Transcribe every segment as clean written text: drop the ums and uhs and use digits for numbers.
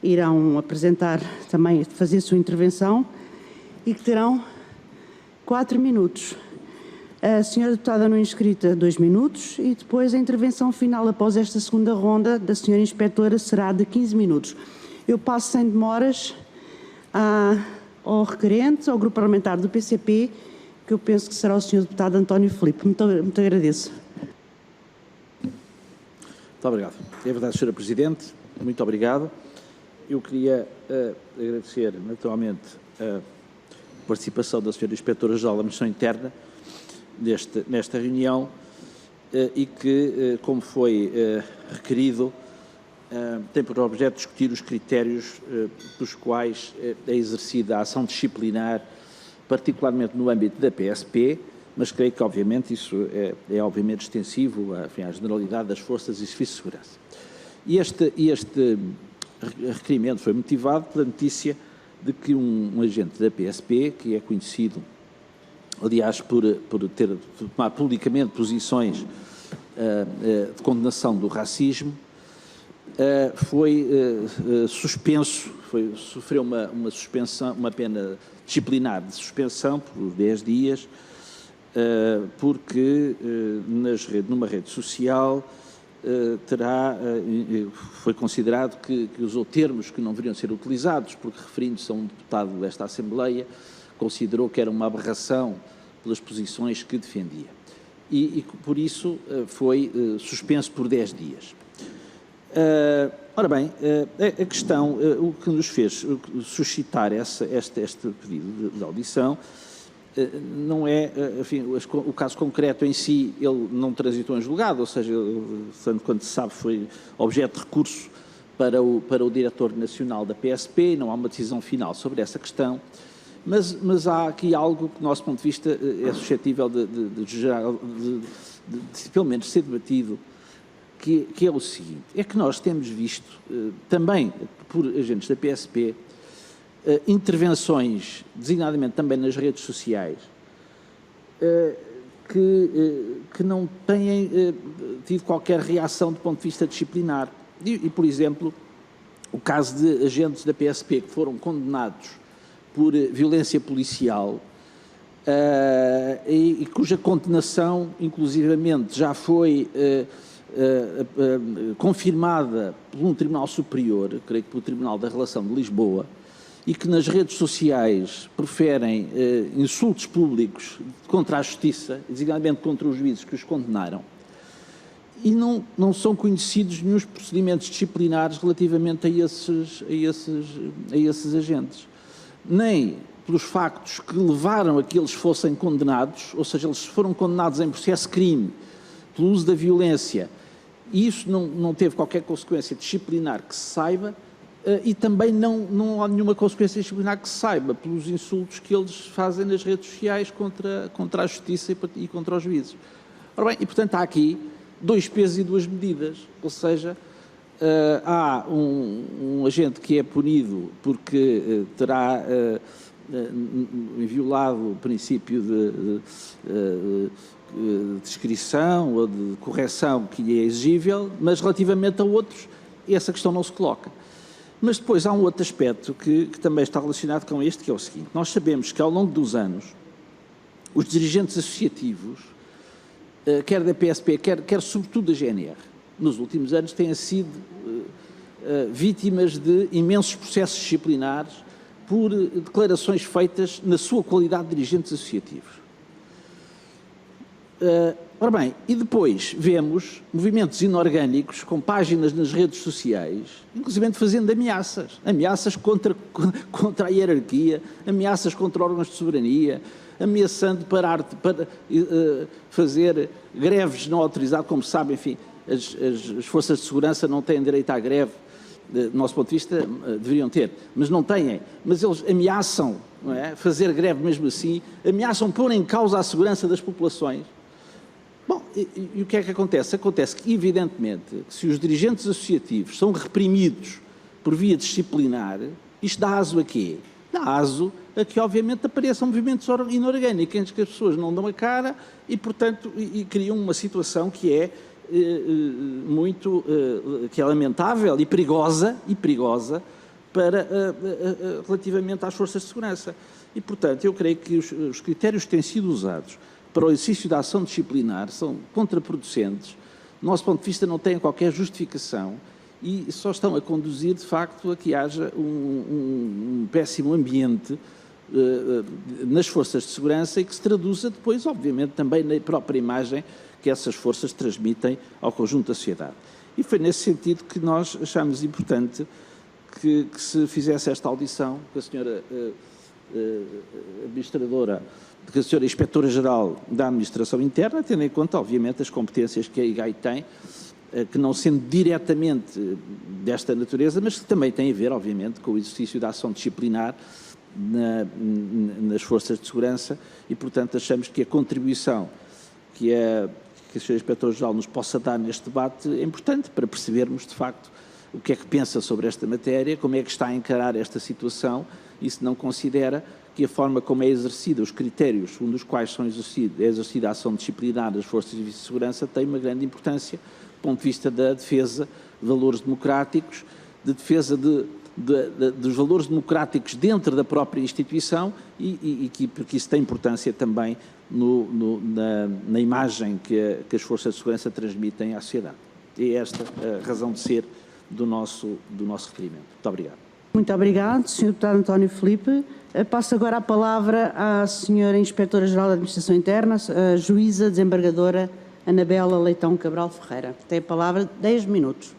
irão apresentar também, fazer a sua intervenção e que terão 4 minutos. A senhora deputada não inscrita, 2 minutos, e depois a intervenção final após esta segunda ronda da senhora inspetora será de 15 minutos. Eu passo sem demoras ao requerente, ao grupo parlamentar do PCP, que eu penso que será o senhor deputado António Filipe. Muito agradeço. Muito obrigado. É verdade, Sra. Presidente, muito obrigado. Eu queria agradecer, naturalmente, a participação da Sra. Inspetora-Geral da Administração Interna nesta reunião e que, como foi requerido, tem por objeto discutir os critérios pelos quais é exercida a ação disciplinar, particularmente no âmbito da PSP, mas creio que, obviamente, isso é obviamente extensivo à generalidade das forças e serviços de segurança. E este requerimento foi motivado pela notícia de que um agente da PSP, que é conhecido, aliás, por ter tomado publicamente posições de condenação do racismo, foi suspenso, sofreu uma suspensão, uma pena disciplinar de suspensão por 10 dias, porque numa rede social foi considerado que usou termos que não deveriam ser utilizados, porque, referindo-se a um deputado desta Assembleia, considerou que era uma aberração pelas posições que defendia. E por isso foi suspenso por 10 dias. Ora bem, a questão, o que nos fez suscitar este pedido de audição não é, enfim, o caso concreto em si, ele não transitou em julgado, ou seja, tanto quanto se sabe, foi objeto de recurso para o diretor nacional da PSP, não há uma decisão final sobre essa questão, mas há aqui algo que, do nosso ponto de vista, é suscetível de pelo menos ser debatido, que é o seguinte: é que nós temos visto, também por agentes da PSP, intervenções, designadamente também nas redes sociais, que não têm tido qualquer reação do ponto de vista disciplinar. E, por exemplo, o caso de agentes da PSP que foram condenados por violência policial e cuja condenação, inclusivamente, já foi confirmada por um Tribunal Superior, creio que pelo Tribunal da Relação de Lisboa, e que nas redes sociais proferem insultos públicos contra a Justiça, designadamente contra os juízes que os condenaram, e não são conhecidos nenhum procedimentos disciplinares relativamente a esses agentes, nem pelos factos que levaram a que eles fossem condenados, ou seja, eles foram condenados em processo-crime pelo uso da violência, e isso não teve qualquer consequência disciplinar que se saiba, e também não há nenhuma consequência disciplinar que se saiba pelos insultos que eles fazem nas redes sociais contra a Justiça e contra os juízes. Ora bem, e portanto há aqui 2 pesos e 2 medidas, ou seja, há um agente que é punido porque terá violado o princípio de descrição ou de correção que lhe é exigível, mas relativamente a outros essa questão não se coloca. Mas depois há um outro aspecto que também está relacionado com este, que é o seguinte: nós sabemos que ao longo dos anos os dirigentes associativos, quer da PSP, quer sobretudo da GNR, nos últimos anos têm sido vítimas de imensos processos disciplinares por declarações feitas na sua qualidade de dirigentes associativos. Ora bem, e depois vemos movimentos inorgânicos com páginas nas redes sociais, inclusive fazendo ameaças contra a hierarquia, ameaças contra órgãos de soberania, ameaçando para fazer greves não autorizadas, como se sabe, enfim, as forças de segurança não têm direito à greve, do nosso ponto de vista, deveriam ter, mas não têm, mas eles ameaçam, não é, fazer greve mesmo assim, ameaçam pôr em causa a segurança das populações. Bom, e o que é que acontece? Acontece que, evidentemente, se os dirigentes associativos são reprimidos por via disciplinar, isto dá aso a quê? Dá aso a que, obviamente, apareçam movimentos inorgânicos em que as pessoas não dão a cara e, portanto, criam uma situação que é que é lamentável e perigosa para, relativamente às forças de segurança. E, portanto, eu creio que os critérios que têm sido usados para o exercício da ação disciplinar são contraproducentes, do nosso ponto de vista não têm qualquer justificação e só estão a conduzir, de facto, a que haja um péssimo ambiente nas forças de segurança e que se traduza depois, obviamente, também na própria imagem que essas forças transmitem ao conjunto da sociedade. E foi nesse sentido que nós achamos importante que se fizesse esta audição, que a senhora administradora, que a senhora Inspetora-Geral da Administração Interna, tendo em conta, obviamente, as competências que a IGAI tem, que não sendo diretamente desta natureza, mas que também têm a ver, obviamente, com o exercício da ação disciplinar nas forças de segurança e, portanto, achamos que a contribuição que a senhora Inspetora-Geral nos possa dar neste debate é importante para percebermos, de facto, o que é que pensa sobre esta matéria, como é que está a encarar esta situação e se não considera que a forma como é exercida, os critérios segundo os quais é exercida a ação disciplinar das forças de segurança tem uma grande importância do ponto de vista da defesa de valores democráticos, de defesa dos valores democráticos dentro da própria instituição porque isso tem importância também na imagem que as forças de segurança transmitem à sociedade. E é esta a razão de ser do nosso requerimento. Muito obrigado. Muito obrigado, Sr. Deputado António Filipe. Passo agora a palavra à Sra. Inspetora-Geral da Administração Interna, a Juíza Desembargadora Anabela Leitão Cabral Ferreira. Tem a palavra 10 minutos.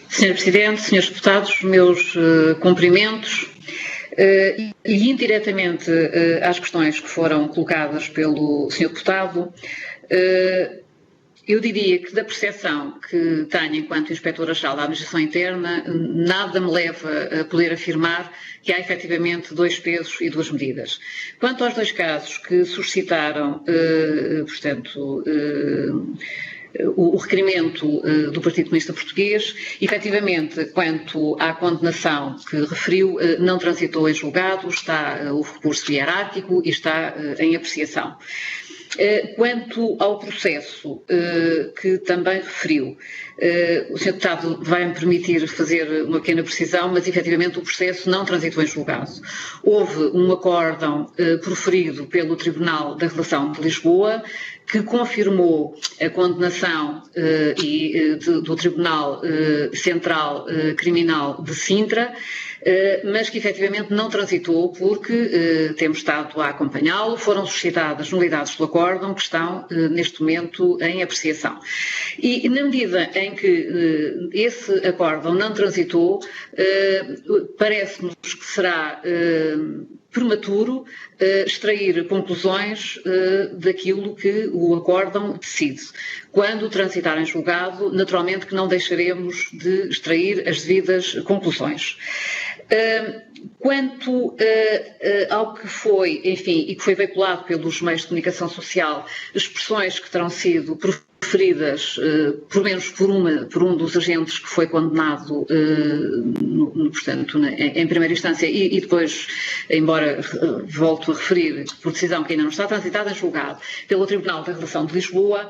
Sr. Presidente, Srs. Deputados, meus cumprimentos e indiretamente às questões que foram colocadas pelo Sr. Deputado, eu diria que da percepção que tenho enquanto Inspetora-Geral da Administração Interna, nada me leva a poder afirmar que há efetivamente dois pesos e duas medidas. Quanto aos dois casos que suscitaram, o requerimento do Partido Comunista Português, efetivamente, quanto à condenação que referiu, não transitou em julgado, houve recurso hierárquico e está em apreciação. Quanto ao processo que também referiu, o Sr. Deputado vai-me permitir fazer uma pequena precisão, mas efetivamente o processo não transitou em julgado. Houve um acórdão proferido pelo Tribunal da Relação de Lisboa, que confirmou a condenação do Tribunal Central Criminal de Sintra, mas que efetivamente não transitou porque temos estado a acompanhá-lo, foram suscitadas nulidades do acórdão que estão neste momento em apreciação. E na medida em que esse acórdão não transitou, parece-nos que será prematuro extrair conclusões daquilo que o acórdão decide. Quando transitar em julgado, naturalmente que não deixaremos de extrair as devidas conclusões. Quanto ao que foi, enfim, e que foi veiculado pelos meios de comunicação social, expressões que terão sido proferidas, por menos por um dos agentes que foi condenado, portanto, em primeira instância e depois, embora volto a referir, por decisão que ainda não está transitada em julgado, pelo Tribunal da Relação de Lisboa,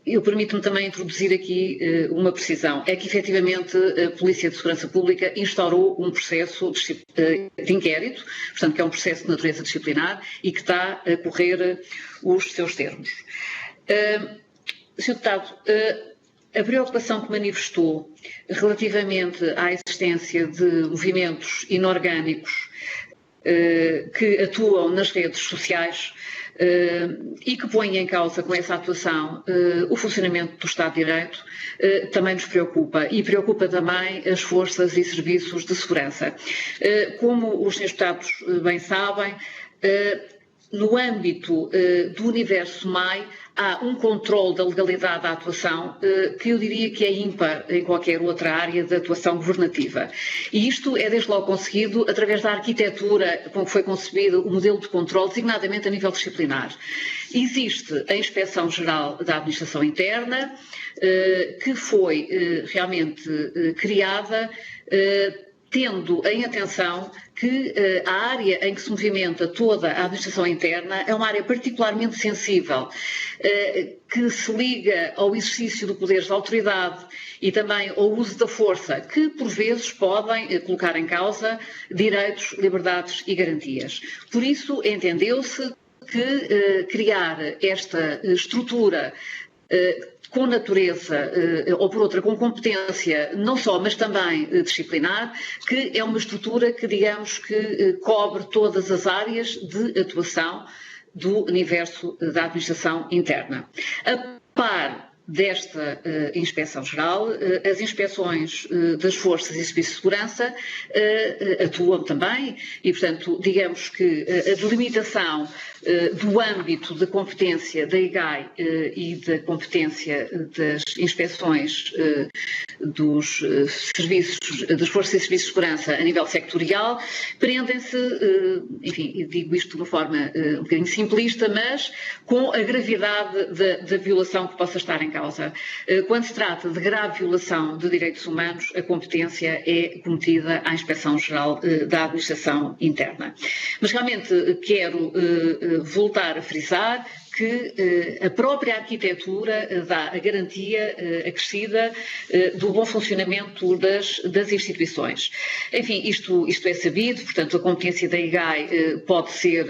eu permito-me também introduzir aqui uma precisão. É que, efetivamente, a Polícia de Segurança Pública instaurou um processo de inquérito, portanto, que é um processo de natureza disciplinar e que está a correr os seus termos. Sr. Deputado, a preocupação que manifestou relativamente à existência de movimentos inorgânicos que atuam nas redes sociais e que põem em causa com essa atuação o funcionamento do Estado de Direito, também nos preocupa e preocupa também as forças e serviços de segurança. Como os senhores deputados bem sabem, no âmbito do universo MAI, há um controle da legalidade da atuação que eu diria que é ímpar em qualquer outra área de atuação governativa. E isto é desde logo conseguido através da arquitetura com que foi concebido o modelo de controle, designadamente a nível disciplinar. Existe a Inspeção-Geral da Administração Interna, que foi realmente criada tendo em atenção que a área em que se movimenta toda a administração interna é uma área particularmente sensível, que se liga ao exercício do poder de autoridade e também ao uso da força, que por vezes podem colocar em causa direitos, liberdades e garantias. Por isso, entendeu-se que criar esta estrutura com natureza, ou por outra, com competência, não só, mas também disciplinar, que é uma estrutura que, digamos, que cobre todas as áreas de atuação do universo da administração interna. A par desta Inspeção-Geral, as inspeções das Forças e Serviços de Segurança atuam também e, portanto, digamos que a delimitação do âmbito de competência da IGAI e da competência das inspeções dos serviços, das Forças e Serviços de Segurança a nível sectorial, prendem-se, enfim, digo isto de uma forma um bocadinho simplista, mas com a gravidade da violação que possa estar em causa. Quando se trata de grave violação de direitos humanos, a competência é cometida à Inspeção-Geral da Administração Interna. Mas realmente quero voltar a frisar que a própria arquitetura dá a garantia acrescida do bom funcionamento das instituições. Enfim, isto é sabido, portanto, a competência da IGAI pode ser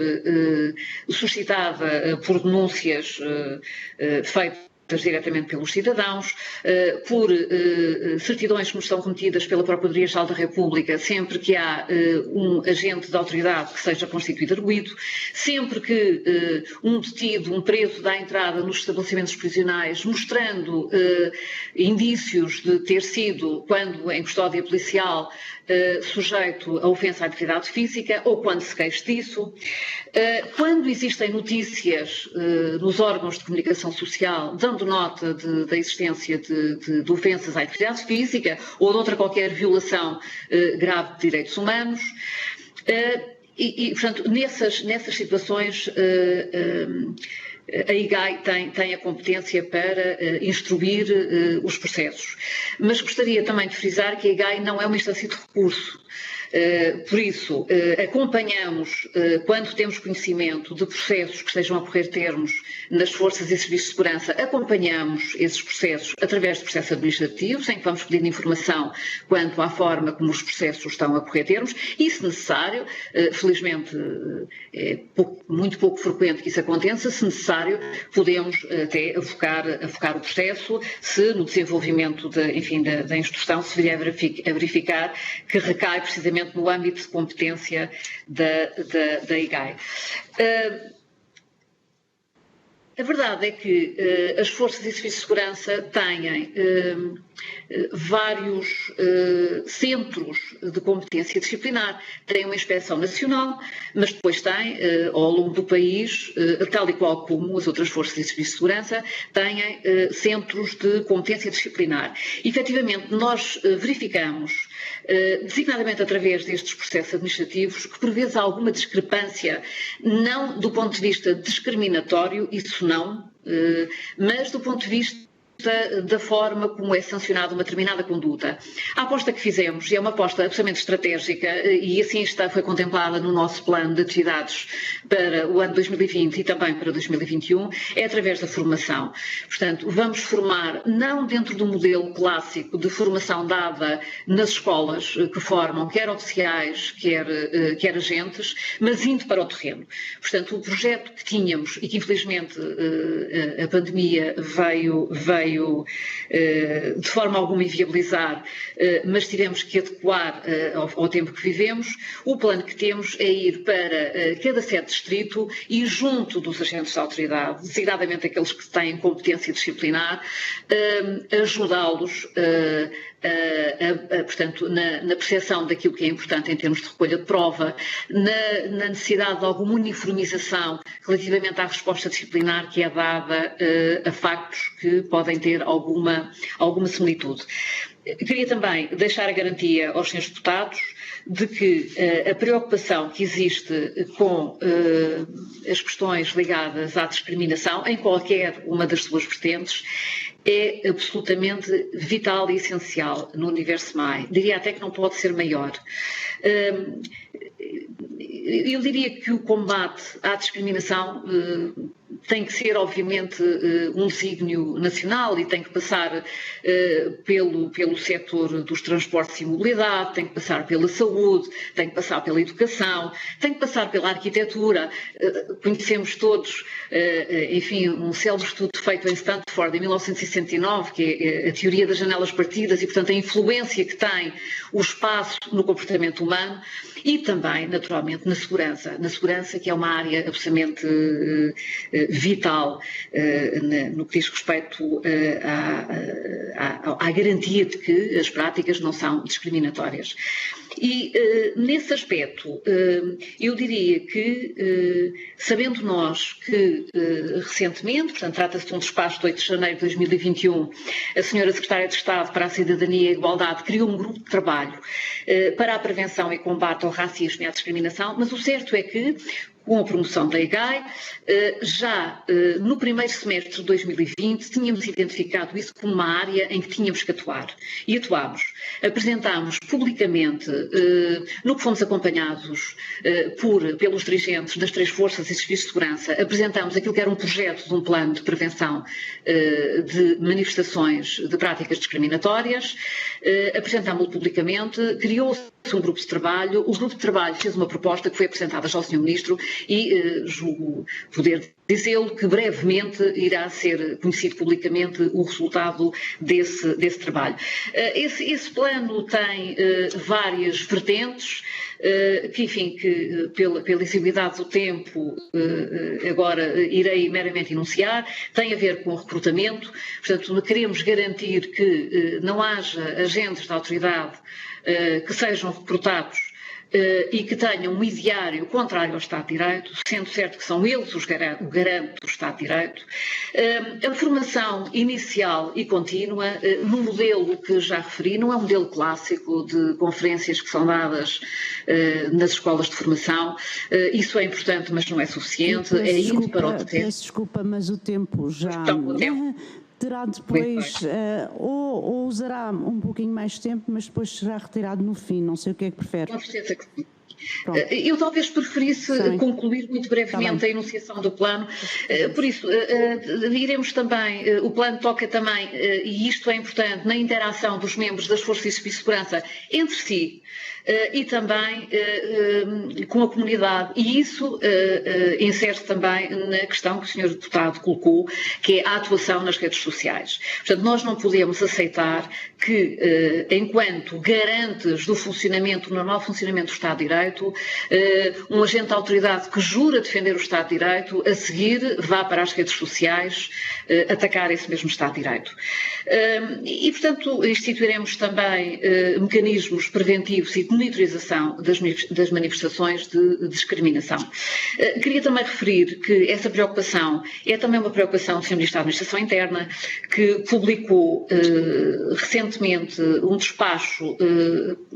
suscitada por denúncias feitas diretamente pelos cidadãos, por certidões que nos são remetidas pela Procuradoria-Geral da República, sempre que há um agente da autoridade que seja constituído arguido, sempre que um detido, um preso dá entrada nos estabelecimentos prisionais, mostrando indícios de ter sido, quando em custódia policial, sujeito a ofensa à atividade física ou quando se queixa disso. Quando existem notícias nos órgãos de comunicação social dando nota da existência de ofensas à atividade física ou de outra qualquer violação grave de direitos humanos. Portanto, nessas situações, a IGAI tem a competência para instruir os processos. Mas gostaria também de frisar que a IGAI não é uma instância de recurso. Por isso, acompanhamos, quando temos conhecimento de processos que estejam a correr termos nas Forças e Serviços de Segurança, acompanhamos esses processos através de processos administrativos, em que vamos pedindo informação quanto à forma como os processos estão a correr termos e, se necessário, felizmente é muito pouco frequente que isso aconteça, se necessário, podemos até afocar o processo, se no desenvolvimento da instrução se vier a verificar que recai precisamente no âmbito de competência da IGAI. A verdade é que as Forças e Serviços de Segurança têm vários centros de competência disciplinar. Tem uma inspeção nacional, mas depois tem, ao longo do país, tal e qual como as outras Forças e Serviços de Segurança, têm centros de competência disciplinar. E, efetivamente, nós verificamos, designadamente através destes processos administrativos, que por vezes há alguma discrepância, não do ponto de vista discriminatório, isso não, mas do ponto de vista da forma como é sancionada uma determinada conduta. A aposta que fizemos, e é uma aposta absolutamente estratégica, e assim foi contemplada no nosso plano de atividades para o ano 2020 e também para 2021, é através da formação. Portanto, vamos formar não dentro do modelo clássico de formação dada nas escolas que formam quer oficiais, quer agentes, mas indo para o terreno. Portanto, o projeto que tínhamos e que infelizmente a pandemia veio de forma alguma inviabilizar, mas tivemos que adequar ao tempo que vivemos. O plano que temos é ir para cada sede de distrito e junto dos agentes de autoridade, designadamente aqueles que têm competência disciplinar, ajudá-los portanto, na percepção daquilo que é importante em termos de recolha de prova, na necessidade de alguma uniformização relativamente à resposta disciplinar que é dada a factos que podem podem ter alguma similitude. Queria também deixar a garantia aos senhores deputados de que a preocupação que existe com as questões ligadas à discriminação, em qualquer uma das suas vertentes, é absolutamente vital e essencial no universo MAI. Diria até que não pode ser maior. Eu diria que o combate à discriminação tem que ser, obviamente, um desígnio nacional e tem que passar pelo setor dos transportes e mobilidade, tem que passar pela saúde, tem que passar pela educação, tem que passar pela arquitetura. Conhecemos todos, enfim, um célebre estudo feito em Stanford em 1969, que é a teoria das janelas partidas e, portanto, a influência que tem o espaço no comportamento humano e também, naturalmente, na segurança, que é uma área absolutamente vital no que diz respeito à garantia de que as práticas não são discriminatórias. E, nesse aspecto, eu diria que, sabendo nós que, recentemente, portanto, trata-se de um despacho de 8 de janeiro de 2021, a senhora Secretária de Estado para a Cidadania e a Igualdade criou um grupo de trabalho para a prevenção e combate ao racismo e à discriminação, mas o certo é que, com a promoção da EGAI, já no primeiro semestre de 2020 tínhamos identificado isso como uma área em que tínhamos que atuar. E atuámos. Apresentámos publicamente, no que fomos acompanhados pelos dirigentes das 3 forças e serviços de segurança, apresentámos aquilo que era um projeto de um plano de prevenção de manifestações de práticas discriminatórias, apresentámos-lo publicamente, criou-se um grupo de trabalho, o grupo de trabalho fez uma proposta que foi apresentada já ao Sr. Ministro e julgo poder dizê-lo que brevemente irá ser conhecido publicamente o resultado desse trabalho. Esse plano tem várias vertentes, que, enfim, pela exiguidade do tempo agora irei meramente enunciar, tem a ver com o recrutamento, portanto queremos garantir que não haja agentes da autoridade que sejam recrutados e que tenham um ideário contrário ao Estado de Direito, sendo certo que são eles o garante do Estado de Direito. A formação inicial e contínua, no modelo que já referi, não é um modelo clássico de conferências que são dadas nas escolas de formação. Isso é importante, mas não é suficiente. É ir para o terreno. Peço desculpa, mas o tempo já... Terá depois, ou usará um pouquinho mais de tempo, mas depois será retirado no fim, não sei o que é que prefere. Com certeza que sim. Eu talvez preferisse concluir muito brevemente a enunciação do plano, por isso iremos também, o plano toca também, e isto é importante, na interação dos membros das forças e serviços de segurança entre si e também com a comunidade, e isso insere-se também na questão que o Sr. Deputado colocou, que é a atuação nas redes sociais. Portanto, nós não podemos aceitar que, enquanto garantes do funcionamento, do normal funcionamento do Estado de Direito, um agente da autoridade que jura defender o Estado de Direito, a seguir vá para as redes sociais atacar esse mesmo Estado de Direito. E, portanto, instituiremos também mecanismos preventivos e de monitorização das manifestações de discriminação. Queria também referir que essa preocupação é também uma preocupação do Sr. Ministro da Administração Interna, que publicou recentemente um despacho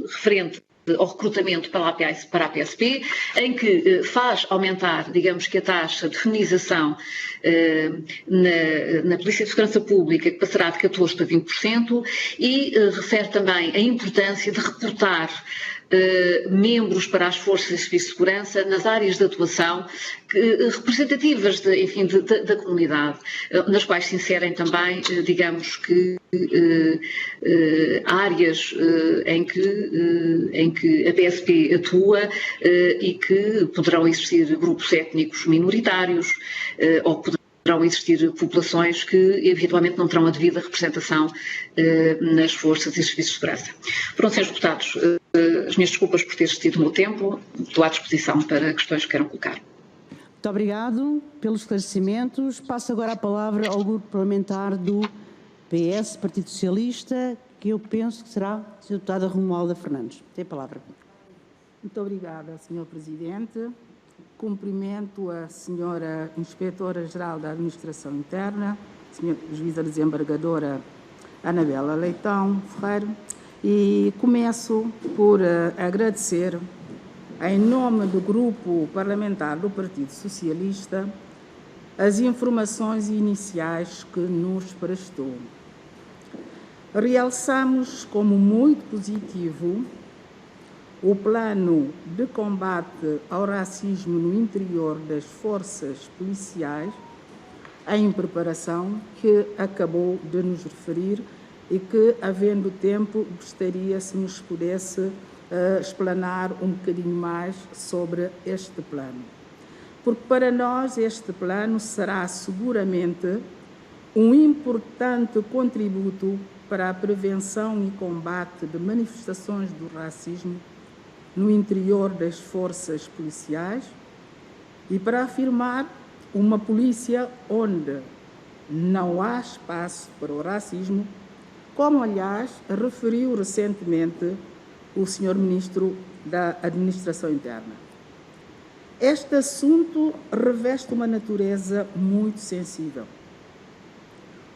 referente ao recrutamento para a PSP, em que faz aumentar, digamos que a taxa de feminização na Polícia de Segurança Pública, que passará de 14% para 20%, e refere também a importância de recrutar membros para as forças e serviços de segurança nas áreas de atuação representativas da comunidade, nas quais se inserem também, digamos que, áreas em que a PSP atua e que poderão existir grupos étnicos minoritários ou que poderão existir populações que eventualmente não terão a devida representação nas forças e serviços de segurança. Pronto, senhores deputados, as minhas desculpas por ter excedido o meu tempo, estou à disposição para questões que queiram colocar. Muito obrigado pelos esclarecimentos. Passo agora a palavra ao grupo parlamentar do PS, Partido Socialista, que eu penso que será a Sra. Deputada Romualda Fernandes. Tem a palavra. Muito obrigada, Sr. Presidente. Cumprimento a Sra. Inspetora-Geral da Administração Interna, Sra. Juíza Desembargadora Anabela Leitão Ferreira, e começo por agradecer, em nome do Grupo Parlamentar do Partido Socialista, as informações iniciais que nos prestou. Realçamos como muito positivo o plano de combate ao racismo no interior das forças policiais em preparação, que acabou de nos referir e que, havendo tempo, gostaria se nos pudesse explanar um bocadinho mais sobre este plano. Porque para nós este plano será seguramente um importante contributo para a prevenção e combate de manifestações do racismo no interior das forças policiais e para afirmar uma polícia onde não há espaço para o racismo, como, aliás, referiu recentemente o Sr. Ministro da Administração Interna. Este assunto reveste uma natureza muito sensível.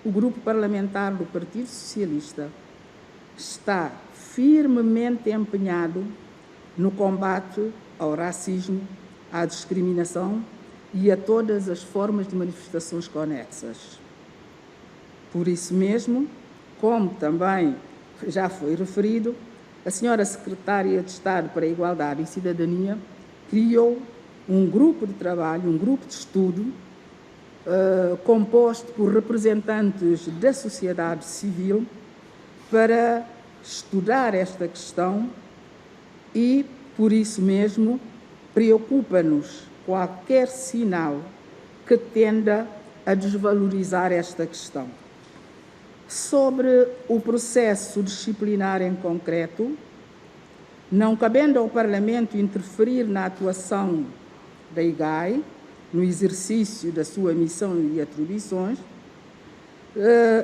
O Grupo Parlamentar do Partido Socialista está firmemente empenhado no combate ao racismo, à discriminação e a todas as formas de manifestações conexas. Por isso mesmo, como também já foi referido, a Sra. Secretária de Estado para a Igualdade e Cidadania criou um grupo de trabalho, um grupo de estudo, composto por representantes da sociedade civil, para estudar esta questão e, por isso mesmo, preocupa-nos qualquer sinal que tenda a desvalorizar esta questão. Sobre o processo disciplinar em concreto, não cabendo ao Parlamento interferir na atuação da IGAI, no exercício da sua missão e atribuições,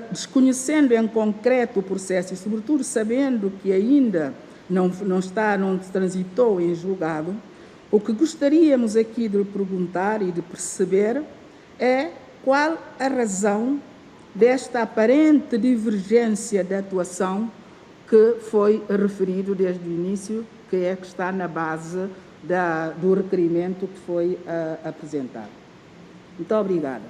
desconhecendo em concreto o processo e, sobretudo, sabendo que ainda não se transitou em julgado, o que gostaríamos aqui de lhe perguntar e de perceber é qual a razão desta aparente divergência de atuação que foi referido desde o início, que é que está na base do requerimento que foi apresentado. Muito obrigada.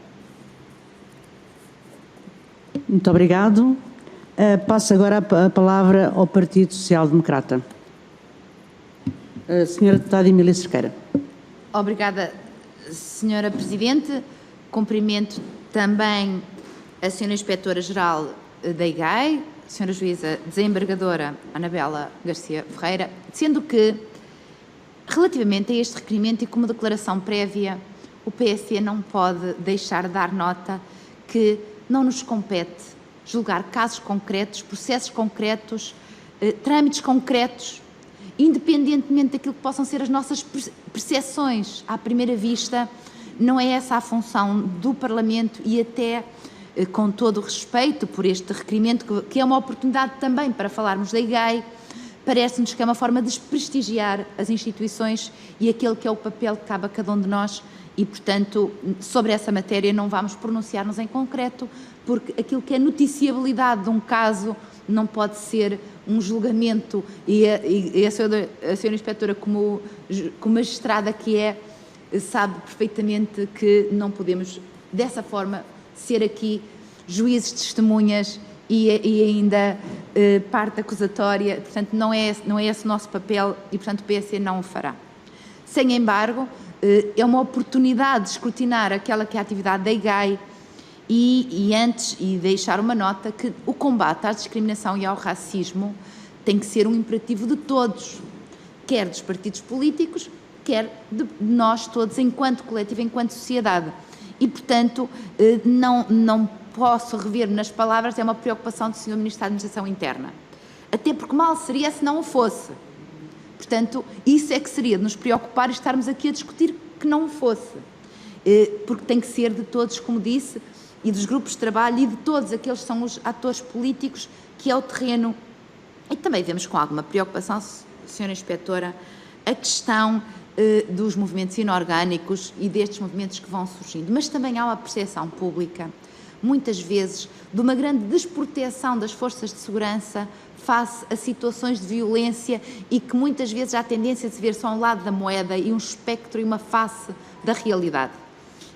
Muito obrigado. Passo agora a palavra ao Partido Social Democrata. Senhora Deputada Emília Cerqueira. Obrigada, Senhora Presidente. Cumprimento também a Senhora Inspetora-Geral da IGAI, Senhora Juíza Desembargadora Anabela Garcia Ferreira, sendo que, relativamente a este requerimento e como declaração prévia, o PSD não pode deixar de dar nota que não nos compete julgar casos concretos, processos concretos, trâmites concretos, independentemente daquilo que possam ser as nossas percepções à primeira vista. Não é essa a função do Parlamento e até, com todo o respeito por este requerimento, que é uma oportunidade também para falarmos da IGAI, parece-nos que é uma forma de desprestigiar as instituições e aquele que é o papel que cabe a cada um de nós e, portanto, sobre essa matéria não vamos pronunciar-nos em concreto, porque aquilo que é noticiabilidade de um caso não pode ser um julgamento e a senhora Inspetora, como magistrada que é, sabe perfeitamente que não podemos, dessa forma, ser aqui juízes, testemunhas e ainda parte acusatória. Portanto, não é esse o nosso papel e, portanto, o PSD não o fará. Sem embargo, é uma oportunidade de escrutinar aquela que é a atividade da IGAI e deixar uma nota que o combate à discriminação e ao racismo tem que ser um imperativo de todos, quer dos partidos políticos, quer de nós todos, enquanto coletivo, enquanto sociedade. E, portanto, não posso rever nas palavras, é uma preocupação do Sr. Ministro da Administração Interna. Até porque mal seria se não o fosse. Portanto, isso é que seria de nos preocupar e estarmos aqui a discutir que não o fosse. Porque tem que ser de todos, como disse, e dos grupos de trabalho e de todos aqueles que são os atores políticos, que é o terreno. E também vemos com alguma preocupação, Sra. Inspetora, a questão dos movimentos inorgânicos e destes movimentos que vão surgindo. Mas também há uma percepção pública muitas vezes, de uma grande desproteção das forças de segurança face a situações de violência e que muitas vezes há a tendência de se ver só um lado da moeda e um espectro e uma face da realidade.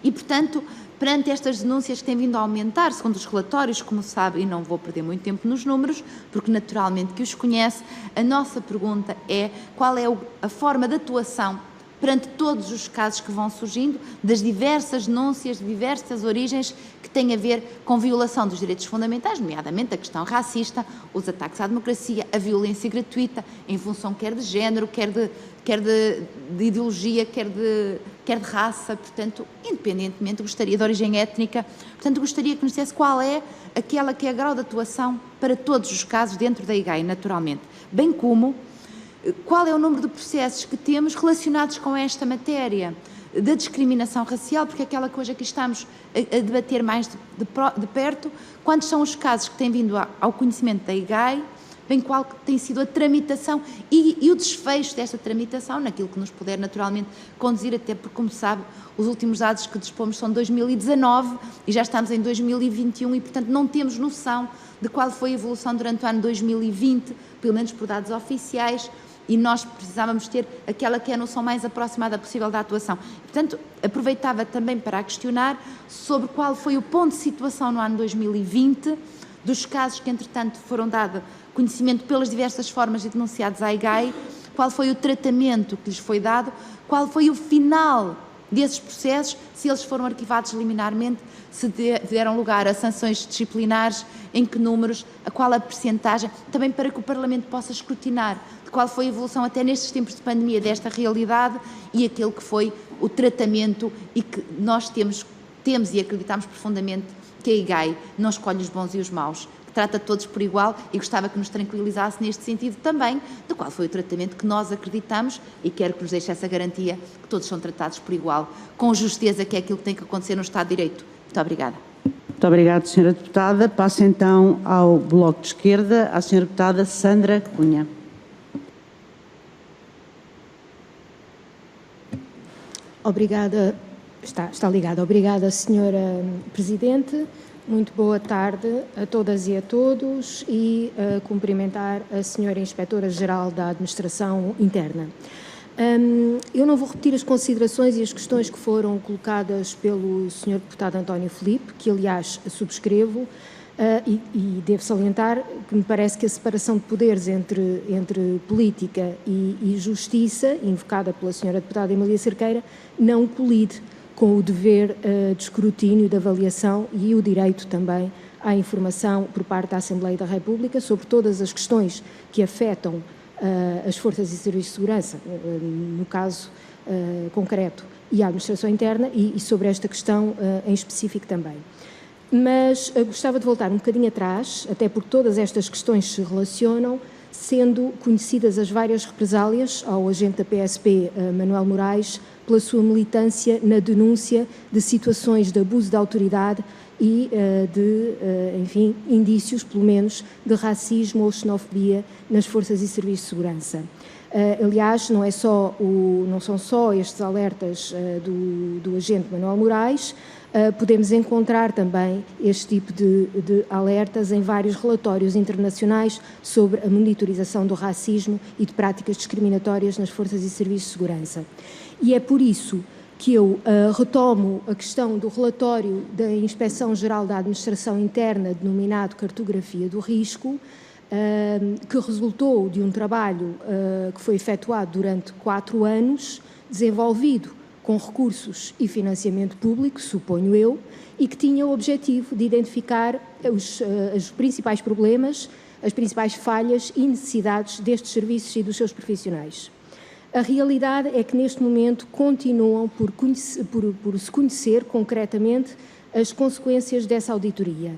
E, portanto, perante estas denúncias que têm vindo a aumentar, segundo os relatórios, como sabe, e não vou perder muito tempo nos números, porque naturalmente que os conhece, a nossa pergunta é qual é a forma de atuação perante todos os casos que vão surgindo, das diversas denúncias, de diversas origens, que têm a ver com violação dos direitos fundamentais, nomeadamente a questão racista, os ataques à democracia, a violência gratuita, em função quer de género, quer de ideologia, quer de raça, portanto, independentemente, gostaria de origem étnica, portanto, gostaria que nos dissesse qual é aquela que é a grau de atuação para todos os casos dentro da IGAI, naturalmente, bem como qual é o número de processos que temos relacionados com esta matéria da discriminação racial, porque aquela coisa que estamos a debater mais de perto, quantos são os casos que têm vindo ao conhecimento da IGAI, bem qual tem sido a tramitação e o desfecho desta tramitação, naquilo que nos puder naturalmente conduzir, até porque, como sabe, os últimos dados que dispomos são de 2019 e já estamos em 2021 e, portanto, não temos noção de qual foi a evolução durante o ano 2020, pelo menos por dados oficiais, e nós precisávamos ter aquela que é a noção mais aproximada possível da atuação. Portanto, aproveitava também para a questionar sobre qual foi o ponto de situação no ano 2020, dos casos que, entretanto, foram dados conhecimento pelas diversas formas de denunciados à IGAI, qual foi o tratamento que lhes foi dado, qual foi o final desses processos, se eles foram arquivados liminarmente, se deram lugar a sanções disciplinares, em que números, a qual a percentagem, também para que o Parlamento possa escrutinar de qual foi a evolução até nestes tempos de pandemia desta realidade e aquele que foi o tratamento e que nós temos e acreditamos profundamente que a IGAI não escolhe os bons e os maus, que trata todos por igual e gostava que nos tranquilizasse neste sentido também de qual foi o tratamento que nós acreditamos e quero que nos deixe essa garantia que todos são tratados por igual, com justeza, que é aquilo que tem que acontecer no Estado de Direito. Muito obrigada. Muito obrigada, Sra. Deputada. Passo então ao Bloco de Esquerda, à Sra. Deputada Sandra Cunha. Obrigada, está ligada. Obrigada, Sra. Presidente. Muito boa tarde a todas e a todos e cumprimentar a Sra. Inspetora-Geral da Administração Interna. Eu não vou repetir as considerações e as questões que foram colocadas pelo Sr. Deputado António Filipe, que aliás subscrevo, e devo salientar que me parece que a separação de poderes entre política e justiça, invocada pela Sra. Deputada Emília Cerqueira, não colide com o dever de escrutínio, de avaliação e o direito também à informação por parte da Assembleia da República sobre todas as questões que afetam as forças e serviços de segurança, no caso concreto, e a administração interna, e sobre esta questão em específico também. Mas gostava de voltar um bocadinho atrás, até porque todas estas questões se relacionam, sendo conhecidas as várias represálias ao agente da PSP, Manuel Moraes, pela sua militância na denúncia de situações de abuso de autoridade e enfim, indícios, pelo menos, de racismo ou xenofobia nas forças e serviços de segurança. Aliás, não são só estes alertas do agente Manuel Moraes, podemos encontrar também este tipo de alertas em vários relatórios internacionais sobre a monitorização do racismo e de práticas discriminatórias nas forças e serviços de segurança. E é por isso que eu retomo a questão do relatório da Inspeção-Geral da Administração Interna, denominado Cartografia do Risco, que resultou de um trabalho que foi efetuado durante 4 anos, desenvolvido com recursos e financiamento público, suponho eu, e que tinha o objetivo de identificar os principais problemas, as principais falhas e necessidades destes serviços e dos seus profissionais. A realidade é que neste momento continuam por se conhecer concretamente as consequências dessa auditoria.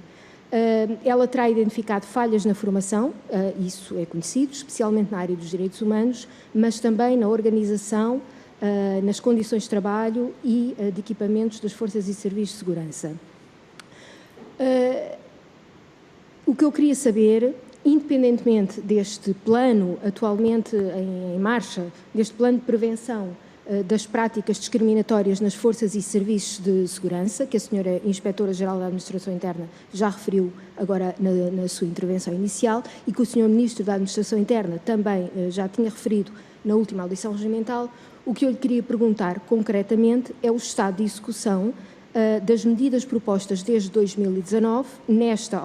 Ela terá identificado falhas na formação, isso é conhecido, especialmente na área dos direitos humanos, mas também na organização, nas condições de trabalho e de equipamentos das forças e serviços de segurança. O que eu queria saber, independentemente deste plano atualmente em marcha, deste plano de prevenção das práticas discriminatórias nas forças e serviços de segurança, que a senhora Inspetora-Geral da Administração Interna já referiu agora na sua intervenção inicial e que o senhor Ministro da Administração Interna também já tinha referido na última audição regimental. O que eu lhe queria perguntar concretamente é o estado de execução das medidas propostas desde 2019 nesta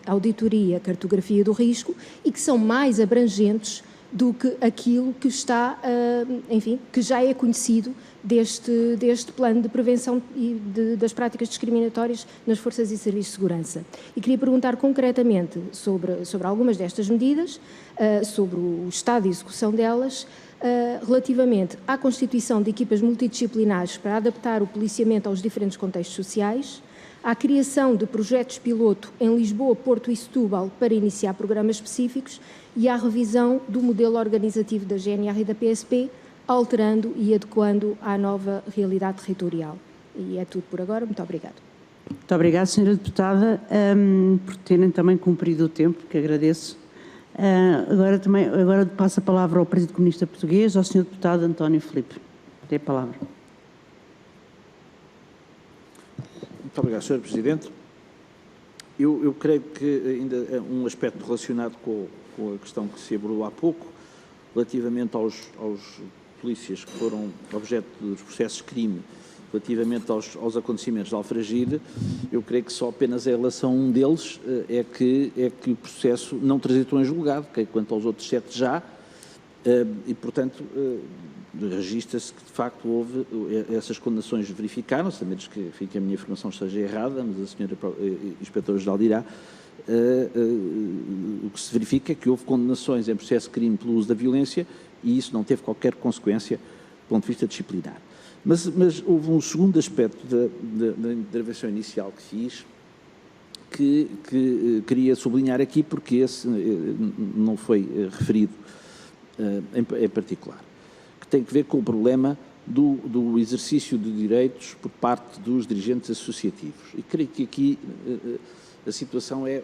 auditoria cartografia do risco e que são mais abrangentes do que aquilo que está, enfim, que já é conhecido deste plano de prevenção das práticas discriminatórias nas forças e serviços de segurança. E queria perguntar concretamente sobre algumas destas medidas, sobre o estado de execução delas, relativamente à constituição de equipas multidisciplinares para adaptar o policiamento aos diferentes contextos sociais, à criação de projetos piloto em Lisboa, Porto e Setúbal para iniciar programas específicos e à revisão do modelo organizativo da GNR e da PSP, alterando e adequando à nova realidade territorial. E é tudo por agora. Muito obrigada. Muito obrigada, Sra. Deputada, por terem também cumprido o tempo, que agradeço. Agora passo a palavra ao Partido Comunista Português, ao Sr. Deputado António Filipe. Tem a palavra. Muito obrigado, Sr. Presidente. Eu creio que ainda é um aspecto relacionado com a questão que se abordou há pouco, relativamente aos polícias que foram objeto dos processos de crime, relativamente aos acontecimentos de Alfragide. Eu creio que só apenas em relação a um deles é que o processo não transitou em julgado, que quanto aos outros 7 já, e, portanto, registra-se que, de facto, houve essas condenações verificaram-se, a menos que a minha informação esteja errada, mas a senhora Inspetora-Geral dirá, o que se verifica é que houve condenações em processo de crime pelo uso da violência e isso não teve qualquer consequência do ponto de vista disciplinar. Mas houve um segundo aspecto da intervenção inicial que fiz que queria sublinhar aqui porque esse não foi referido em particular, que tem que ver com o problema do exercício de direitos por parte dos dirigentes associativos. E creio que aqui a situação é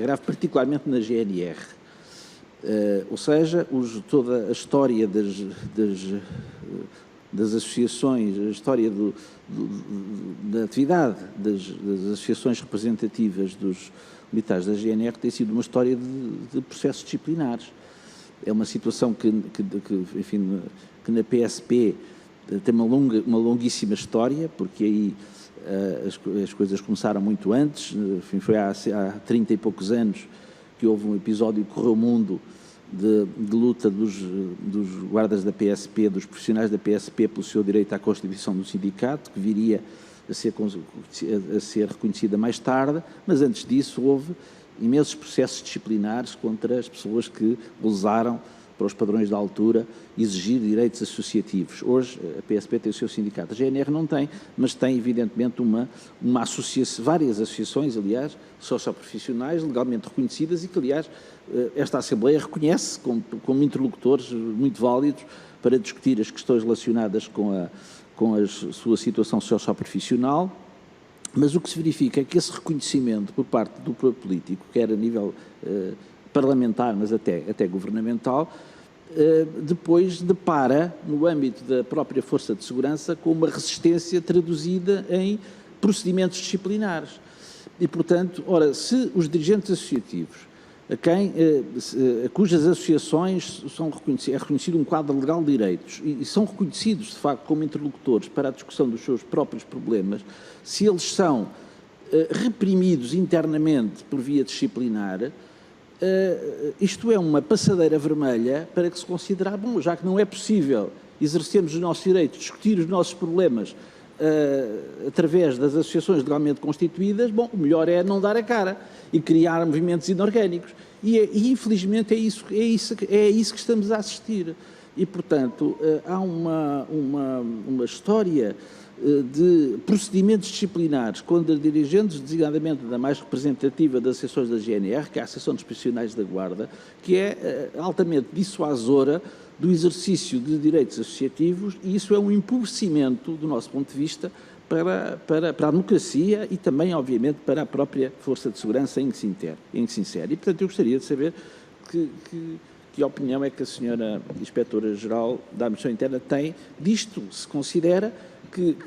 grave, particularmente na GNR. Ou seja, toda a história das associações, a história da atividade das associações representativas dos militares da GNR tem sido uma história de processos disciplinares. É uma situação que na PSP tem uma longuíssima história, porque aí as coisas começaram muito antes, enfim, foi há 30 e poucos anos que houve um episódio que correu o mundo de luta dos guardas da PSP, dos profissionais da PSP pelo seu direito à constituição do sindicato, que viria a ser reconhecida mais tarde, mas antes disso houve imensos processos disciplinares contra as pessoas que ousaram, para os padrões da altura, exigir direitos associativos. Hoje a PSP tem o seu sindicato, a GNR não tem, mas tem evidentemente várias associações, aliás, socioprofissionais, legalmente reconhecidas e que, aliás, esta Assembleia reconhece como interlocutores muito válidos para discutir as questões relacionadas com a sua situação socioprofissional. Mas o que se verifica é que esse reconhecimento por parte do poder político, quer a nível parlamentar, mas até governamental, depois depara, no âmbito da própria Força de Segurança, com uma resistência traduzida em procedimentos disciplinares. E, portanto, ora, se os dirigentes associativos, cujas associações é reconhecido um quadro legal de direitos e são reconhecidos, de facto, como interlocutores para a discussão dos seus próprios problemas, se eles são reprimidos internamente por via disciplinar, isto é uma passadeira vermelha para que se considerar, bom, já que não é possível exercermos os nossos direitos, discutir os nossos problemas através das associações legalmente constituídas, bom, o melhor é não dar a cara e criar movimentos inorgânicos. E infelizmente é isso que estamos a assistir. E, portanto, há uma história de procedimentos disciplinares contra dirigentes, designadamente da mais representativa das associações da GNR, que é a Associação dos Profissionais da Guarda, que é altamente dissuasora do exercício de direitos associativos, e isso é um empobrecimento, do nosso ponto de vista, para a democracia e também, obviamente, para a própria Força de Segurança em que se insere. E, portanto, eu gostaria de saber que que opinião é que a senhora Inspetora-Geral da Administração Interna tem disto, se considera que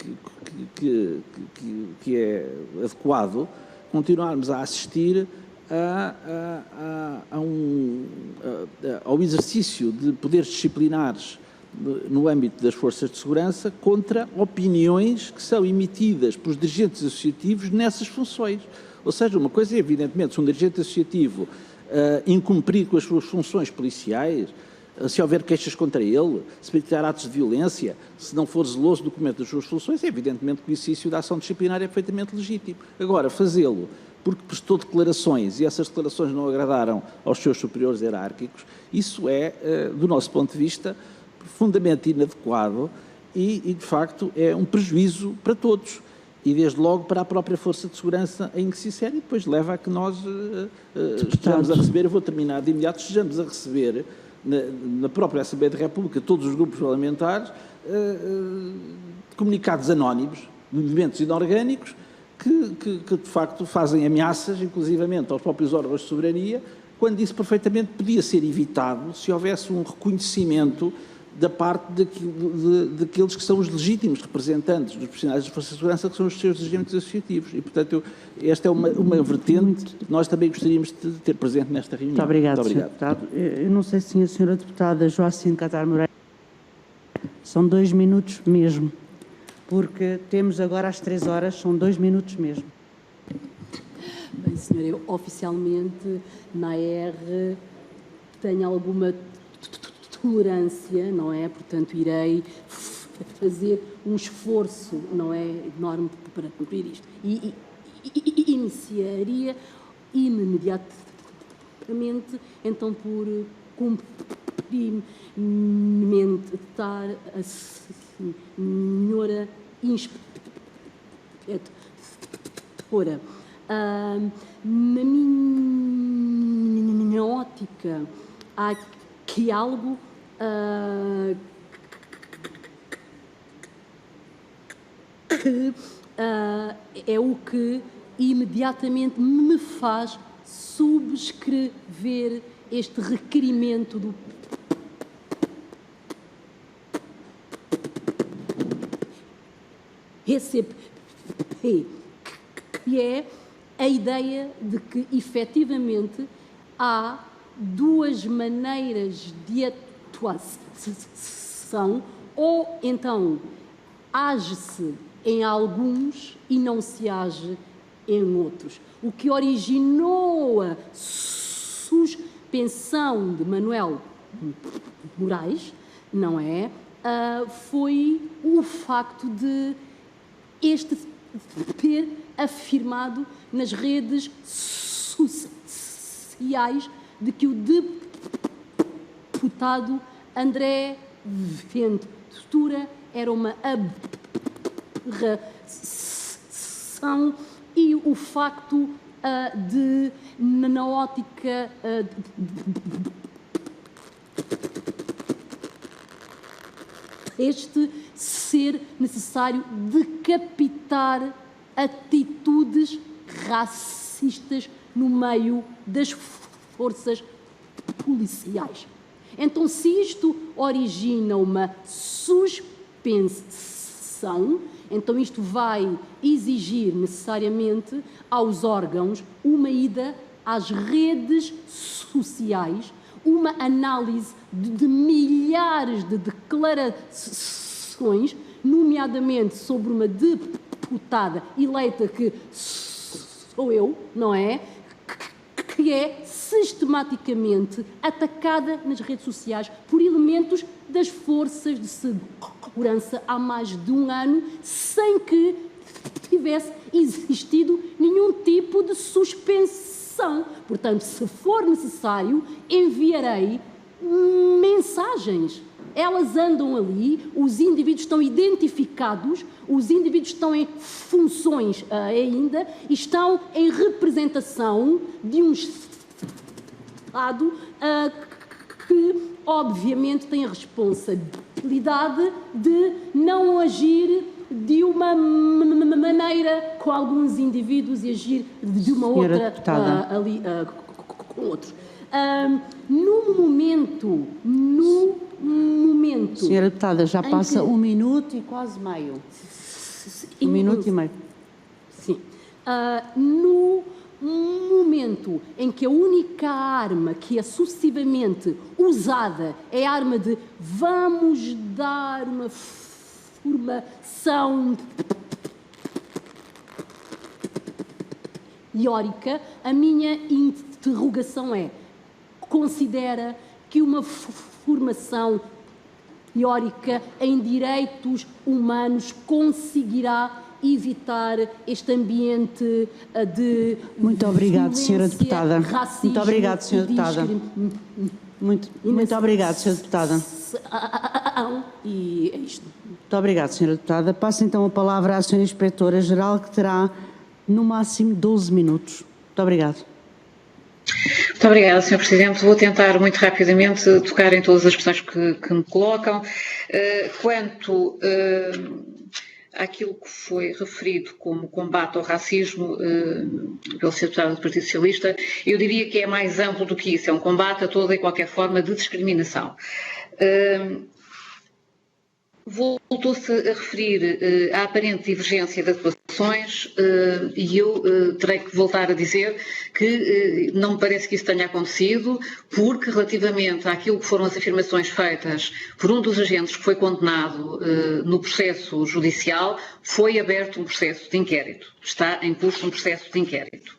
é adequado continuarmos a assistir ao exercício de poderes disciplinares no âmbito das forças de segurança contra opiniões que são emitidas pelos dirigentes associativos nessas funções. Ou seja, uma coisa é, evidentemente, se um dirigente associativo incumprir com as suas funções policiais, se houver queixas contra ele, se praticar atos de violência, se não for zeloso do cumprimento das suas funções, é evidentemente que o exercício da ação disciplinar é perfeitamente legítimo. Agora, fazê-lo porque prestou declarações e essas declarações não agradaram aos seus superiores hierárquicos, isso é, do nosso ponto de vista, profundamente inadequado e, de facto, é um prejuízo para todos. E, desde logo, para a própria Força de Segurança em que se insere, e depois leva a que nós estejamos a receber, eu vou terminar de imediato, estejamos a receber na própria Assembleia da República, todos os grupos parlamentares, comunicados anónimos, de movimentos inorgânicos, que de facto fazem ameaças, inclusivamente aos próprios órgãos de soberania, quando isso perfeitamente podia ser evitado se houvesse um reconhecimento da parte daqueles que são os legítimos representantes dos profissionais das Forças de Segurança, que são os seus dirigentes associativos. E, portanto, esta é uma vertente que nós também gostaríamos de ter presente nesta reunião. Muito obrigado, Sr. Deputado. Eu não sei se a Sra. Deputada Joacine Catar Moreira, são 2 minutos mesmo, porque temos agora às 3 horas, são 2 minutos mesmo. Bem, senhora, eu oficialmente na AR tenho alguma tolerância, não é? Portanto, irei fazer um esforço, não é, enorme para cumprir isto. E iniciaria imediatamente, então, por cumprimentar a senhora inspetora. Na minha ótica, há aqui algo que é o que imediatamente me faz subscrever este requerimento do ECP, que é a ideia de que, efetivamente, há 2 maneiras de atuação, ou então age-se em alguns e não se age em outros. O que originou a suspensão de Manuel Moraes, não é? Foi o facto de este ter afirmado nas redes sociais de que o deputado André Ventura era uma aberração e o facto de, na ótica este ser necessário decapitar atitudes racistas no meio das forças policiais. Então, se isto origina uma suspensão, então isto vai exigir necessariamente aos órgãos uma ida às redes sociais, uma análise de milhares de declarações, nomeadamente sobre uma deputada eleita que sou eu, não é? Que é sistematicamente atacada nas redes sociais por elementos das forças de segurança há mais de 1 ano, sem que tivesse existido nenhum tipo de suspensão. Portanto, se for necessário, enviarei mensagens. Elas andam ali, os indivíduos estão identificados, os indivíduos estão em funções ainda, e estão em representação de um Estado que, obviamente, tem a responsabilidade de não agir de uma maneira com alguns indivíduos e agir de uma outra ali com outros. No momento Senhora Deputada, já passa 1 minuto e quase meio. 1 minuto e meio. Sim. No momento em que a única arma que é sucessivamente usada é a arma de vamos dar uma formação teórica, a minha interrogação é: considera que uma formação teórica em direitos humanos conseguirá evitar este ambiente de Muito obrigado, Senhora Deputada. racismo, Muito obrigado, Senhora Deputada. Muito obrigado, Senhora Deputada. E é isto. Muito obrigado, Senhora Deputada. Passo então a palavra à Senhora Inspetora-Geral, que terá no máximo 12 minutos. Muito obrigado. Muito obrigada, Sr. Presidente. Vou tentar muito rapidamente tocar em todas as questões que me colocam. Quanto àquilo que foi referido como combate ao racismo pelo Sr. Deputado do Partido Socialista, eu diria que é mais amplo do que isso. É um combate a toda e qualquer forma de discriminação. Voltou-se a referir à aparente divergência de atuações e eu terei que voltar a dizer que não me parece que isso tenha acontecido, porque relativamente àquilo que foram as afirmações feitas por um dos agentes que foi condenado no processo judicial, foi aberto um processo de inquérito. Está em curso um processo de inquérito.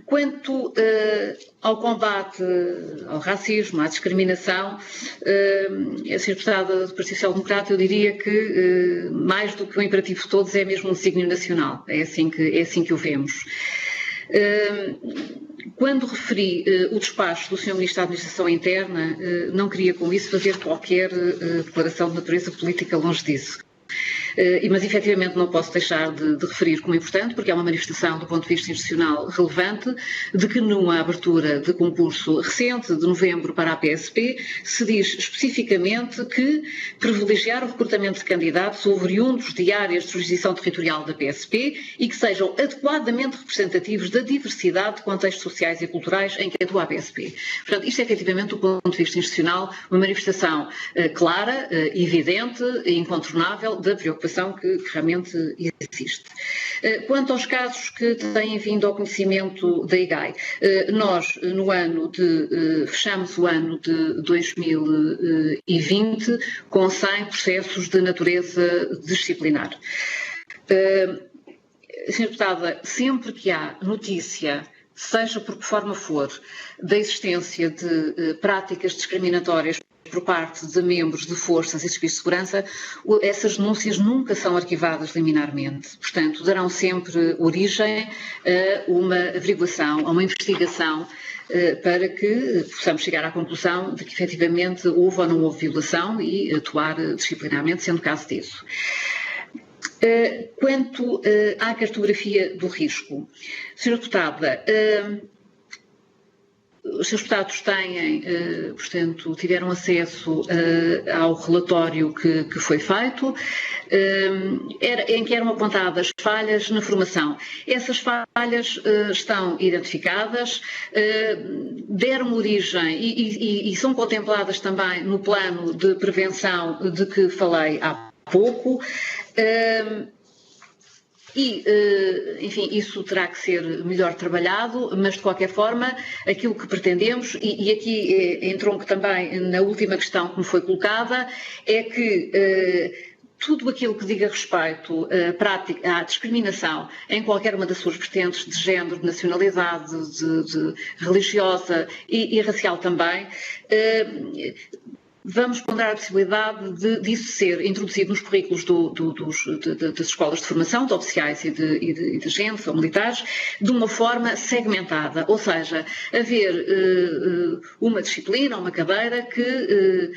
Quanto ao combate ao racismo, à discriminação, a Sra. Deputada do Partido Social Democrata, eu diria que mais do que o imperativo de todos é mesmo um desígnio nacional, é assim que o vemos. Quando referi o despacho do Sr. Ministro da Administração Interna, não queria com isso fazer qualquer declaração de natureza política, longe disso. Mas efetivamente não posso deixar de referir como importante, porque é uma manifestação do ponto de vista institucional relevante, de que numa abertura de concurso recente, de novembro, para a PSP, se diz especificamente que privilegiar o recrutamento de candidatos oriundos de áreas de jurisdição territorial da PSP e que sejam adequadamente representativos da diversidade de contextos sociais e culturais em que atua a PSP. Portanto, isto é efetivamente, do ponto de vista institucional, uma manifestação clara, evidente e incontornável da preocupação que realmente existe. Quanto aos casos que têm vindo ao conhecimento da IGAI, nós fechamos o ano de 2020 com 100 processos de natureza disciplinar. Sra. Deputada, sempre que há notícia, seja por que forma for, da existência de práticas discriminatórias por parte de membros de forças e serviços de segurança, essas denúncias nunca são arquivadas liminarmente. Portanto, darão sempre origem a uma averiguação, a uma investigação, para que possamos chegar à conclusão de que efetivamente houve ou não houve violação e atuar disciplinarmente, sendo caso disso. Quanto à cartografia do risco, Sra. Deputada, os seus deputados tiveram acesso ao relatório que foi feito, em que eram apontadas falhas na formação. Essas falhas estão identificadas, deram origem e são contempladas também no plano de prevenção de que falei há pouco. Enfim, isso terá que ser melhor trabalhado, mas de qualquer forma, aquilo que pretendemos, e aqui entronco também na última questão que me foi colocada, é que tudo aquilo que diga respeito à discriminação em qualquer uma das suas vertentes de género, de nacionalidade, de religiosa e racial também, vamos ponderar a possibilidade disso ser introduzido nos currículos das escolas de formação, de oficiais e de agentes ou militares, de uma forma segmentada, ou seja, haver uma disciplina, uma cadeira que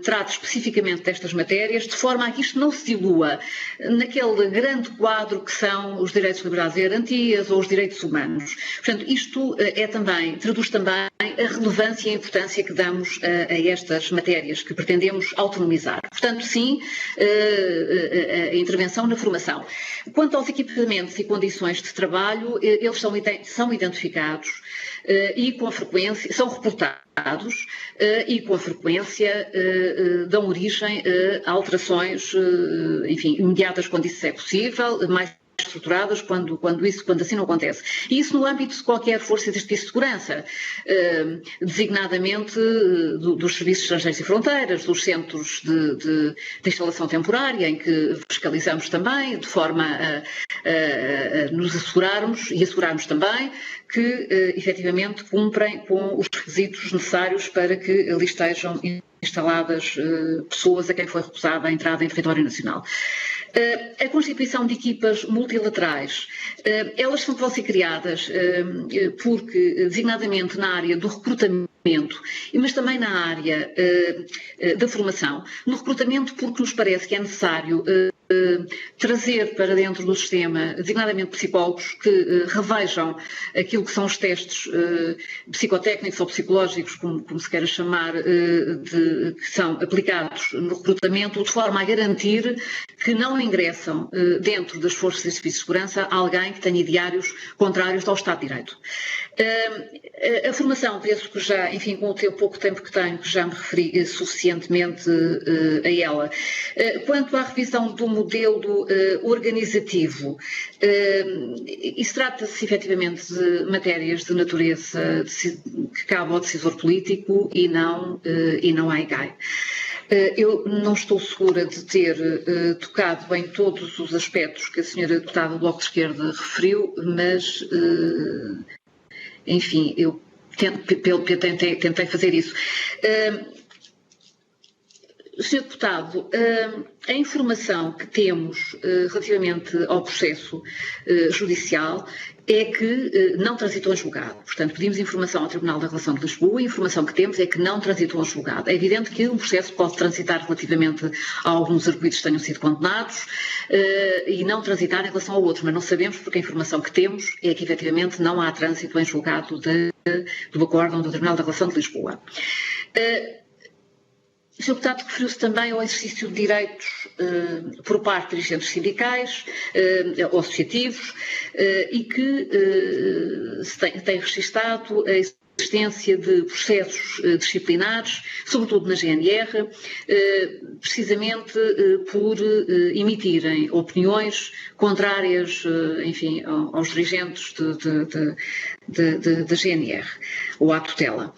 trate especificamente destas matérias, de forma a que isto não se dilua naquele grande quadro que são os direitos, liberdades e garantias ou os direitos humanos. Portanto, isto traduz também a relevância e a importância que damos a estas matérias. matérias que pretendemos autonomizar. Portanto, sim, a intervenção na formação. Quanto aos equipamentos e condições de trabalho, eles são identificados e com frequência, são reportados e com frequência dão origem a alterações, enfim, imediatas quando isso é possível, mais estruturadas quando assim não acontece. E isso no âmbito de qualquer força de exercício de segurança, designadamente dos serviços estrangeiros e fronteiras, dos centros de instalação temporária, em que fiscalizamos também, de forma a nos assegurarmos e assegurarmos também que efetivamente cumprem com os requisitos necessários para que ali estejam instaladas pessoas a quem foi recusada a entrada em território nacional. A constituição de equipas multilaterais, elas vão ser criadas porque, designadamente na área do recrutamento, mas também na área da formação. No recrutamento porque nos parece que é necessário trazer para dentro do sistema, designadamente psicólogos, que revejam aquilo que são os testes psicotécnicos ou psicológicos, como se queira chamar, que são aplicados no recrutamento, de forma a garantir que não ingressam dentro das forças de serviço de segurança alguém que tenha ideários contrários ao Estado de Direito. A formação, penso que já, enfim, com o pouco tempo que tenho, que já me referi suficientemente a ela. Quanto à revisão do modelo organizativo, isso trata-se efetivamente de matérias de natureza que cabem ao decisor político e não à EGAI. Eu não estou segura de ter tocado em todos os aspectos que a senhora deputada do Bloco de Esquerda referiu, mas, enfim, eu tentei fazer isso. Sr. Deputado, a informação que temos relativamente ao processo judicial é que não transitou em julgado. Portanto, pedimos informação ao Tribunal da Relação de Lisboa e a informação que temos é que não transitou em julgado. É evidente que um processo pode transitar relativamente a alguns arguidos que tenham sido condenados e não transitar em relação ao outro, mas não sabemos porque a informação que temos é que efetivamente não há trânsito em julgado do acórdão do Tribunal da Relação de Lisboa. O Sr. Deputado referiu-se também ao exercício de direitos por parte de dirigentes sindicais ou associativos e que se tem registado a existência de processos disciplinares, sobretudo na GNR, precisamente por emitirem opiniões contrárias, enfim, aos dirigentes da GNR ou à tutela.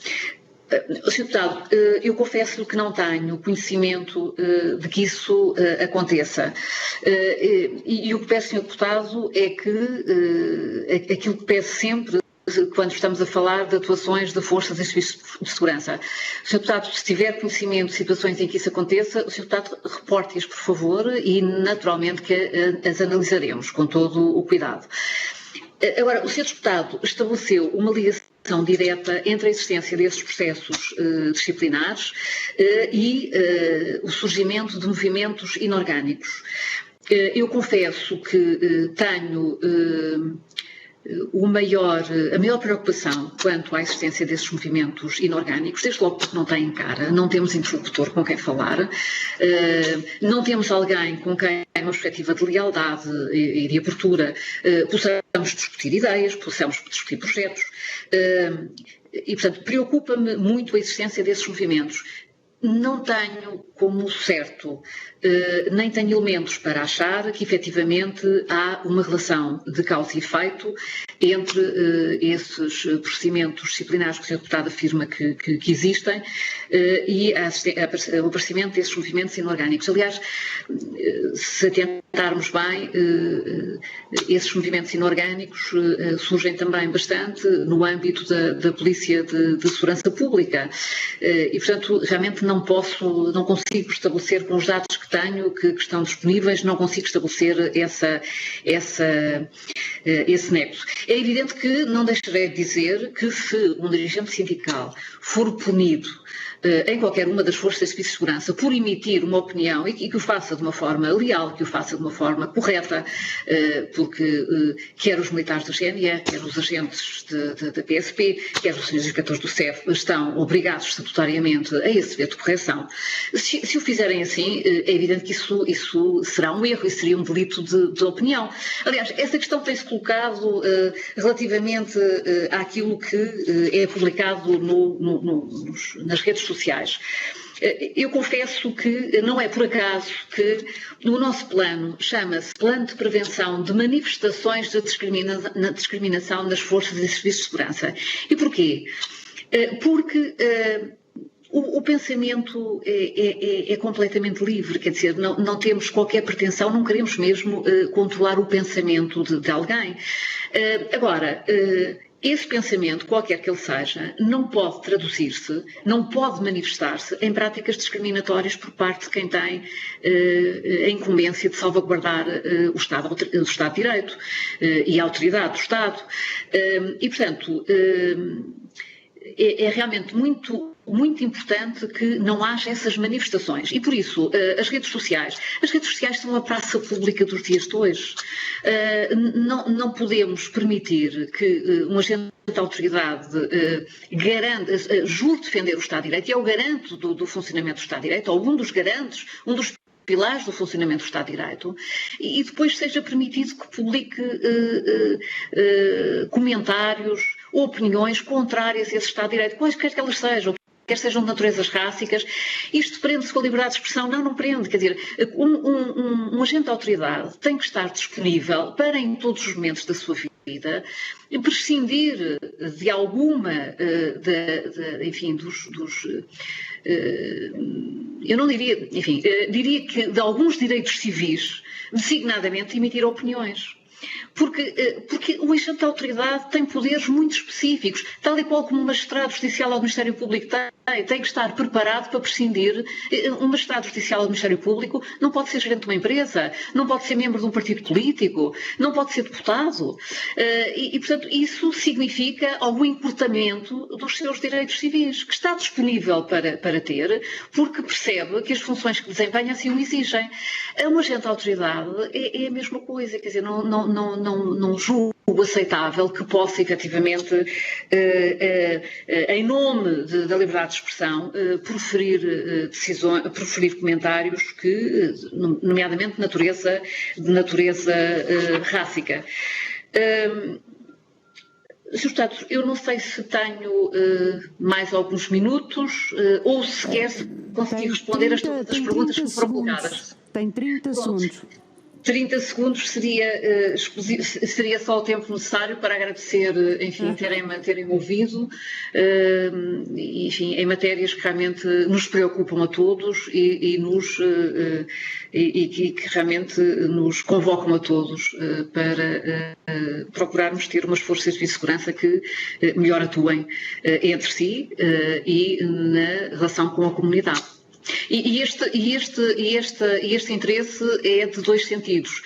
Sr. Deputado, eu confesso-lhe que não tenho conhecimento de que isso aconteça. E o que peço, Sr. Deputado, é que aquilo que peço sempre quando estamos a falar de atuações de forças de serviço de segurança. Sr. Deputado, se tiver conhecimento de situações em que isso aconteça, o Sr. Deputado reporte-as, por favor, e naturalmente que as analisaremos com todo o cuidado. Agora, o Sr. Deputado estabeleceu uma ligação direta entre a existência desses processos disciplinares e o surgimento de movimentos inorgânicos. Eu confesso que tenho a maior preocupação quanto à existência desses movimentos inorgânicos, desde logo porque não têm cara, não temos interlocutor com quem falar, não temos alguém com quem, numa perspectiva de lealdade e de abertura, possamos discutir ideias, possamos discutir projetos, e, portanto, preocupa-me muito a existência desses movimentos. Não tenho como certo, nem tenho elementos para achar que efetivamente há uma relação de causa e efeito entre esses procedimentos disciplinares que o Sr. Deputado afirma que existem e o aparecimento desses movimentos inorgânicos. Aliás, se atentarmos bem, esses movimentos inorgânicos surgem também bastante no âmbito da Polícia de Segurança Pública e, portanto, realmente não consigo estabelecer com os dados que tenho, que estão disponíveis, não consigo estabelecer esse nexo. É evidente que não deixarei de dizer que se um dirigente sindical for punido em qualquer uma das forças de serviço de segurança por emitir uma opinião e que o faça de uma forma leal, que o faça de uma forma correta, porque quer os militares do GNR, quer os agentes da PSP, quer os senhores inspectores do CEF estão obrigados estatutariamente a esse dever de correção. Se o fizerem assim, é evidente que isso será um erro e seria um delito de opinião. Aliás, essa questão tem-se colocado relativamente àquilo que é publicado nas redes sociais. Eu confesso que não é por acaso que o nosso plano chama-se Plano de Prevenção de Manifestações de Discriminação nas Forças e Serviços de Segurança. E porquê? Porque o pensamento é completamente livre, quer dizer, não temos qualquer pretensão, não queremos mesmo controlar o pensamento de alguém. Agora, esse pensamento, qualquer que ele seja, não pode traduzir-se, não pode manifestar-se em práticas discriminatórias por parte de quem tem a incumbência de salvaguardar o Estado de Direito e a autoridade do Estado. E, portanto, é realmente muito importante que não haja essas manifestações. E por isso, as redes sociais são a praça pública dos dias de hoje. Não podemos permitir que um agente de autoridade jure defender o Estado de Direito, e é o garante do funcionamento do Estado de Direito, ou um dos garantes, um dos pilares do funcionamento do Estado de Direito, e depois seja permitido que publique comentários ou opiniões contrárias a esse Estado de Direito, quaisquer que elas sejam, quer sejam de naturezas rássicas. Isto prende-se com a liberdade de expressão? Não prende. Quer dizer, um agente de autoridade tem que estar disponível para, em todos os momentos da sua vida, prescindir de alguma, enfim, eu não diria, enfim, diria que de alguns direitos civis, designadamente emitir opiniões. Porque o agente de autoridade tem poderes muito específicos, tal e qual como um magistrado judicial ou do Ministério Público tem que estar preparado para prescindir. Um magistrado judicial ou do Ministério Público não pode ser gerente de uma empresa, não pode ser membro de um partido político, não pode ser deputado. Portanto, isso significa algum encurtamento dos seus direitos civis, que está disponível para ter, porque percebe que as funções que desempenha assim o exigem. Um agente de autoridade é a mesma coisa, quer dizer, não julgo aceitável que possa efetivamente, em nome da liberdade de expressão, proferir comentários que, nomeadamente, de natureza rássica. Sr. Deputado, eu não sei se tenho mais alguns minutos ou sequer se consegui responder a todas as perguntas que foram colocadas. Tem 30 segundos. 30 segundos seria só o tempo necessário para agradecer, enfim, terem ouvido, enfim, em matérias que realmente nos preocupam a todos e que realmente nos convocam a todos para procurarmos ter umas forças de segurança que melhor atuem entre si e na relação com a comunidade. E este interesse é de dois sentidos.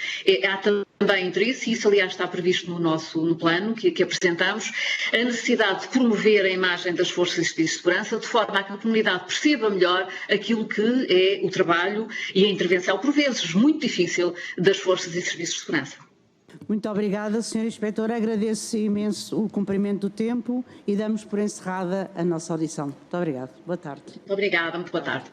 Há também interesse, e isso aliás está previsto no plano que apresentamos, a necessidade de promover a imagem das forças de segurança de forma a que a comunidade perceba melhor aquilo que é o trabalho e a intervenção, por vezes muito difícil, das forças e serviços de segurança. Muito obrigada, Sra. Inspetora. Agradeço imenso o cumprimento do tempo e damos por encerrada a nossa audição. Muito obrigada. Boa tarde. Muito obrigada. Muito boa tarde.